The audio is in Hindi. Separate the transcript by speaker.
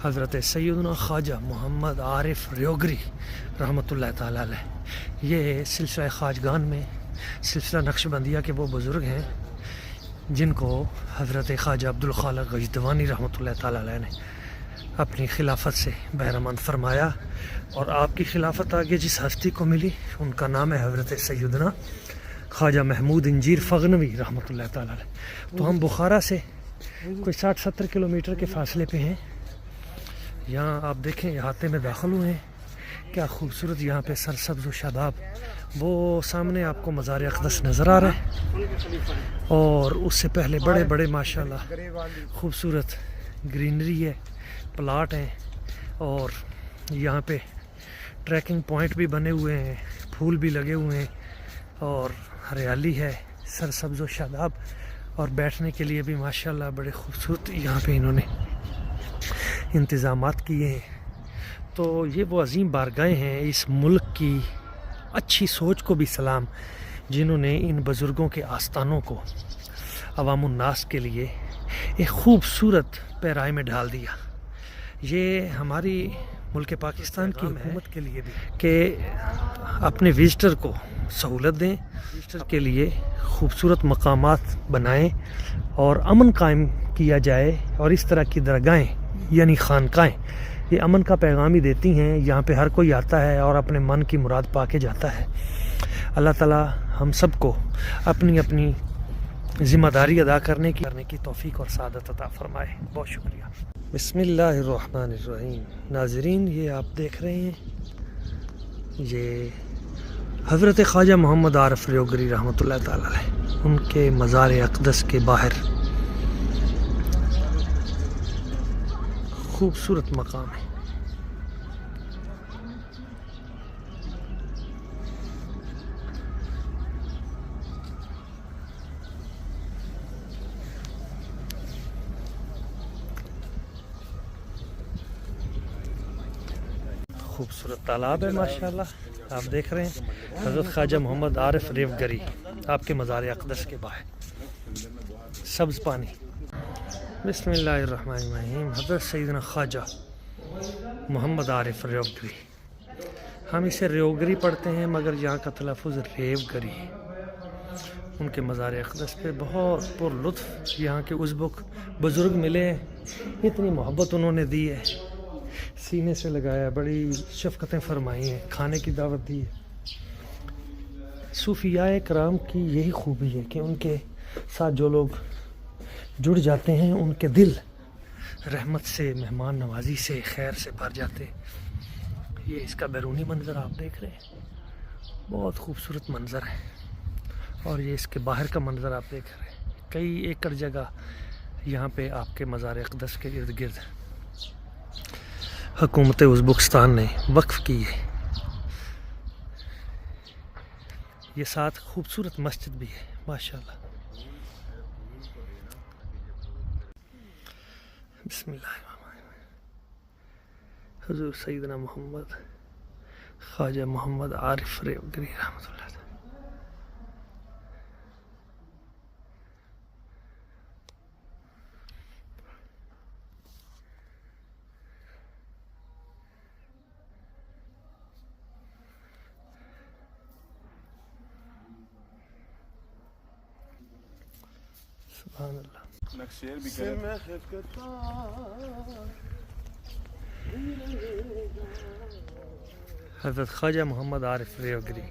Speaker 1: हज़रत सैयदना ख्वाजा मोहम्मद आरिफ रियोगरी रहमतुल्लाह ताला अलैह। ये सिलसिला ख्वाजगान में सिलसिला नक्शबंदिया के वो बुज़ुर्ग हैं जिनको हज़रत ख्वाजा अब्दुल खालिक गजदवानी रहमतुल्लाह ताला अलैह ने अपनी खिलाफत से बहरमंद फरमाया। और आपकी खिलाफत आगे जिस हस्ती को मिली उनका नाम है हज़रत सैयदना ख्वाजा महमूद इंजीर फ़गनवी रहमतुल्लाह ताला अलैह। तो हम बुखारा से कोई 60-70 किलोमीटर के फासले पे हैं। यहाँ आप देखें अहाते में दाखिल हुए हैं, क्या खूबसूरत यहाँ पे सरसब्ज़ व शादाब। वो सामने आपको मज़ार अक़दस नज़र आ रहा है और उससे पहले बड़े बड़े माशाल्लाह खूबसूरत ग्रीनरी है, प्लाट हैं और यहाँ पे ट्रैकिंग पॉइंट भी बने हुए हैं, फूल भी लगे हुए हैं और हरियाली है, सरसब्ज़ व शादाब। और बैठने के लिए भी माशाल्लाह बड़े खूबसूरत यहाँ पे इन्होंने इंतज़ामात किए हैं। तो ये वो अजीम बारगाहें हैं, इस मुल्क की अच्छी सोच को भी सलाम जिन्होंने इन बुज़ुर्गों के आस्थानों को अवामुन्नास के लिए एक ख़ूबसूरत पैराए में ढाल दिया। ये हमारी मुल्क पाकिस्तान की हुकूमत के लिए भी कि अपने विज़िटर को सहूलत दें, विज़िटर के लिए खूबसूरत मकामात बनाएं और अमन कायम किया जाए। और इस तरह की दरगाहें यानी खानकाएँ ये अमन का पैगाम ही देती हैं। यहाँ पे हर कोई आता है और अपने मन की मुराद पा के जाता है। अल्लाह ताला हम सबको अपनी अपनी ज़िम्मेदारी अदा करने की तौफीक और सादत अता फरमाए। बहुत शुक्रिया। बिस्मिल्लाहिर्रहमानिर्रहीम। नाज़रीन, ये आप देख रहे हैं ये हज़रत ख्वाजा मोहम्मद आरिफ रियोगरी रहमतुल्लाह ताला अलैह उनके मज़ार अक़दस के बाहर खूबसूरत मकाम है। खूबसूरत तालाब है माशाल्लाह, आप देख रहे हैं हज़रत ख्वाजा मोहम्मद आरिफ रियोगरी आपके मज़ार अक़दस के बाहर सब्ज़ पानी। बिस्मिल्लाहिर्रहमानिर्रहीम। हज़रत सैयदना ख्वाजा मोहम्मद आरिफ रियोगरी, हम इसे रियोगरी पढ़ते हैं मगर यहाँ का तलफ़ुज़ रेवगरी है। उनके मज़ार अक़दस पे बहुत पुरलुत्फ़ यहाँ के बुज़ुर्ग मिले, इतनी मोहब्बत उन्होंने दी है, सीने से लगाया, बड़ी शफ़क़तें फरमाई हैं, खाने की दावत दी है। सूफ़ियाए कराम की यही खूबी है कि उनके साथ जो लोग जुड़ जाते हैं उनके दिल रहमत से, मेहमान नवाजी से, खैर से भर जाते हैं। ये इसका बैरूनी मंज़र आप देख रहे हैं, बहुत खूबसूरत मंज़र है। और ये इसके बाहर का मंज़र आप देख रहे हैं, कई एकड़ जगह यहाँ पे आपके मज़ार अक़दस के इर्द गिर्द हुकूमत उज़्बेकिस्तान ने वक्फ़ की है। ये साथ खूबसूरत मस्जिद भी है माशाल्लाह। बिस्मिल्लाहिर्रहमानिर्रहीम। हुज़ूर सैयदना मोहम्मद ख्वाजा मोहम्मद आरिफ रियोगरी रहमतुल्लाह। सुभान अल्लाह। हज़रत ख्वाजा मोहम्मद आरिफ रियोगरी